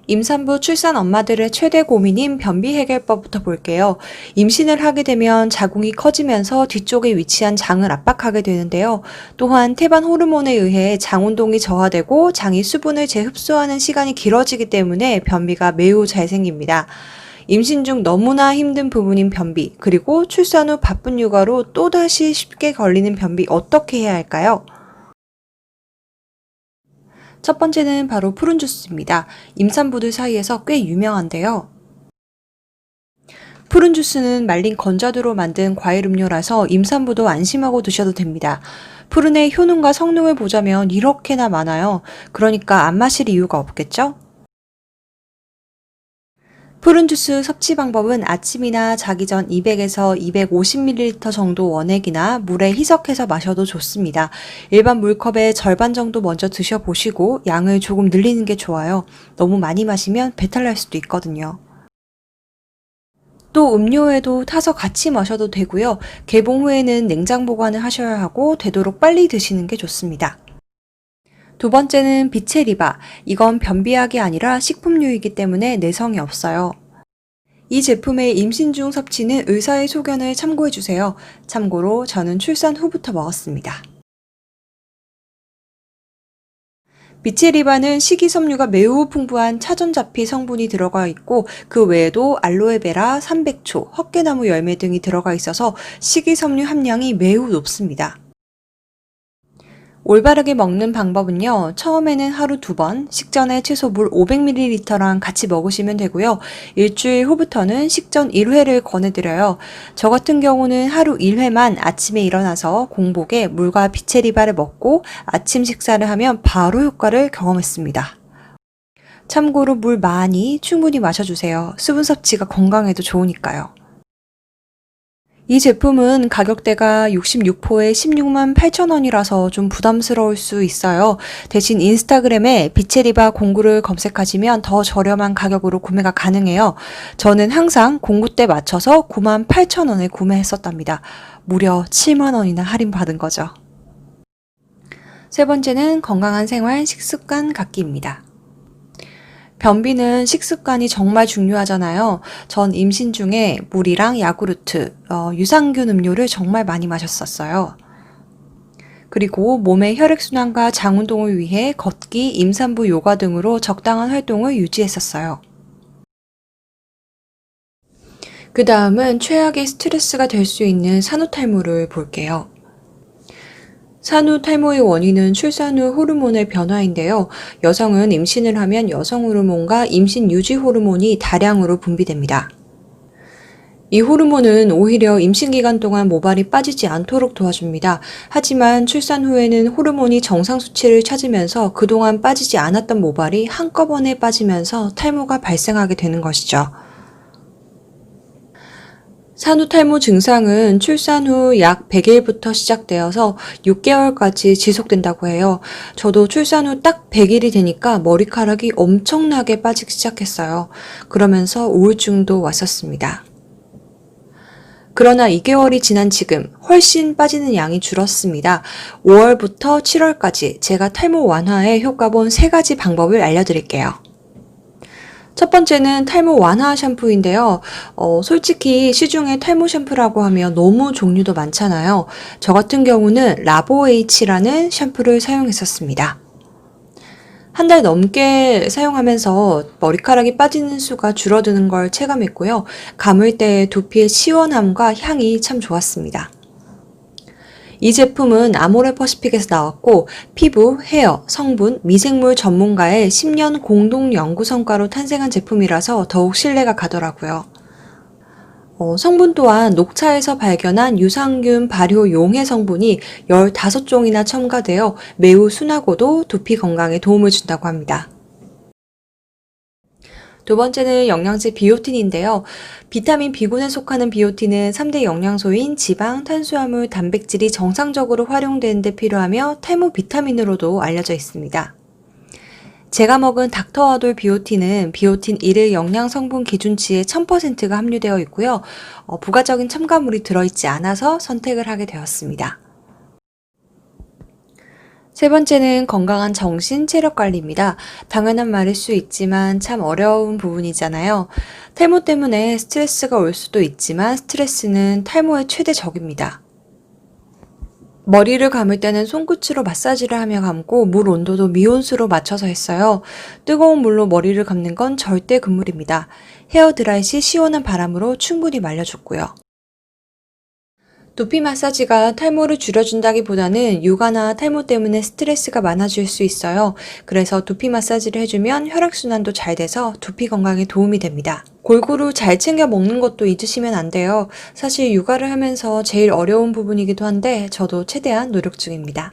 임산부 출산 엄마들의 최대 고민인 변비 해결법부터 볼게요. 임신을 하게 되면 자궁이 커지면서 뒤쪽에 위치한 장을 압박하게 되는데요. 또한 태반 호르몬에 의해 장 운동이 저하되고 장이 수분을 재흡수하는 시간이 길어지기 때문에 변비가 매우 잘 생깁니다. 임신 중 너무나 힘든 부분인 변비, 그리고 출산 후 바쁜 육아로 또다시 쉽게 걸리는 변비 어떻게 해야 할까요? 첫 번째는 바로 푸른 주스입니다. 임산부들 사이에서 꽤 유명한데요. 푸른 주스는 말린 건자두로 만든 과일 음료라서 임산부도 안심하고 드셔도 됩니다. 푸른의 효능과 성능을 보자면 이렇게나 많아요. 그러니까 안 마실 이유가 없겠죠? 푸른 주스 섭취 방법은 아침이나 자기 전 200에서 250ml 정도 원액이나 물에 희석해서 마셔도 좋습니다. 일반 물컵의 절반 정도 먼저 드셔보시고 양을 조금 늘리는 게 좋아요. 너무 많이 마시면 배탈 날 수도 있거든요. 또 음료에도 타서 같이 마셔도 되고요. 개봉 후에는 냉장 보관을 하셔야 하고 되도록 빨리 드시는 게 좋습니다. 두 번째는 비체리바. 이건 변비약이 아니라 식품류이기 때문에 내성이 없어요. 이 제품의 임신 중 섭취는 의사의 소견을 참고해주세요. 참고로 저는 출산 후부터 먹었습니다. 비체리바는 식이섬유가 매우 풍부한 차전자피 성분이 들어가 있고 그 외에도 알로에베라, 삼백초, 헛개나무 열매 등이 들어가 있어서 식이섬유 함량이 매우 높습니다. 올바르게 먹는 방법은요. 처음에는 하루 2번, 식전에 최소 물 500ml랑 같이 먹으시면 되고요. 일주일 후부터는 식전 1회를 권해드려요. 저 같은 경우는 하루 1회만 아침에 일어나서 공복에 물과 비체리바를 먹고 아침 식사를 하면 바로 효과를 경험했습니다. 참고로 물 많이 충분히 마셔주세요. 수분 섭취가 건강에도 좋으니까요. 이 제품은 가격대가 66포에 16만 8천 원이라서 좀 부담스러울 수 있어요. 대신 인스타그램에 비체리바 공구를 검색하시면 더 저렴한 가격으로 구매가 가능해요. 저는 항상 공구 때 맞춰서 9만 8천 원에 구매했었답니다. 무려 7만 원이나 할인받은 거죠. 세 번째는 건강한 생활 식습관 갖기입니다. 변비는 식습관이 정말 중요하잖아요. 전 임신 중에 물이랑 야구르트, 유산균 음료를 정말 많이 마셨었어요. 그리고 몸의 혈액순환과 장 운동을 위해 걷기, 임산부 요가 등으로 적당한 활동을 유지했었어요. 그 다음은 최악의 스트레스가 될 수 있는 산후탈모를 볼게요. 산후 탈모의 원인은 출산 후 호르몬의 변화인데요. 여성은 임신을 하면 여성 호르몬과 임신 유지 호르몬이 다량으로 분비됩니다. 이 호르몬은 오히려 임신 기간 동안 모발이 빠지지 않도록 도와줍니다. 하지만 출산 후에는 호르몬이 정상 수치를 찾으면서 그동안 빠지지 않았던 모발이 한꺼번에 빠지면서 탈모가 발생하게 되는 것이죠. 산후탈모 증상은 출산 후 약 100일부터 시작되어서 6개월까지 지속된다고 해요. 저도 출산 후 딱 100일이 되니까 머리카락이 엄청나게 빠지기 시작했어요. 그러면서 우울증도 왔었습니다. 그러나 2개월이 지난 지금 훨씬 빠지는 양이 줄었습니다. 5월부터 7월까지 제가 탈모 완화에 효과 본 3가지 방법을 알려드릴게요. 첫 번째는 탈모 완화 샴푸인데요. 솔직히 시중에 탈모 샴푸라고 하면 너무 종류도 많잖아요. 저 같은 경우는 라보에이치라는 샴푸를 사용했었습니다. 한 달 넘게 사용하면서 머리카락이 빠지는 수가 줄어드는 걸 체감했고요. 감을 때 두피의 시원함과 향이 참 좋았습니다. 이 제품은 아모레퍼시픽에서 나왔고 피부, 헤어, 성분, 미생물 전문가의 10년 공동 연구 성과로 탄생한 제품이라서 더욱 신뢰가 가더라고요. 성분 또한 녹차에서 발견한 유산균 발효 용해 성분이 15종이나 첨가되어 매우 순하고도 두피 건강에 도움을 준다고 합니다. 두 번째는 영양제 비오틴인데요. 비타민 B군에 속하는 비오틴은 3대 영양소인 지방, 탄수화물, 단백질이 정상적으로 활용되는 데 필요하며 탈모 비타민으로도 알려져 있습니다. 제가 먹은 닥터와돌 비오틴은 비오틴 1일 영양 성분 기준치의 1000%가 함유되어 있고요. 부가적인 첨가물이 들어있지 않아서 선택을 하게 되었습니다. 세 번째는 건강한 정신, 체력 관리입니다. 당연한 말일 수 있지만 참 어려운 부분이잖아요. 탈모 때문에 스트레스가 올 수도 있지만 스트레스는 탈모의 최대 적입니다. 머리를 감을 때는 손끝으로 마사지를 하며 감고 물 온도도 미온수로 맞춰서 했어요. 뜨거운 물로 머리를 감는 건 절대 금물입니다. 헤어 드라이 시 시원한 바람으로 충분히 말려줬고요. 두피 마사지가 탈모를 줄여준다기보다는 육아나 탈모 때문에 스트레스가 많아질 수 있어요. 그래서 두피 마사지를 해주면 혈액순환도 잘 돼서 두피 건강에 도움이 됩니다. 골고루 잘 챙겨 먹는 것도 잊으시면 안 돼요. 사실 육아를 하면서 제일 어려운 부분이기도 한데 저도 최대한 노력 중입니다.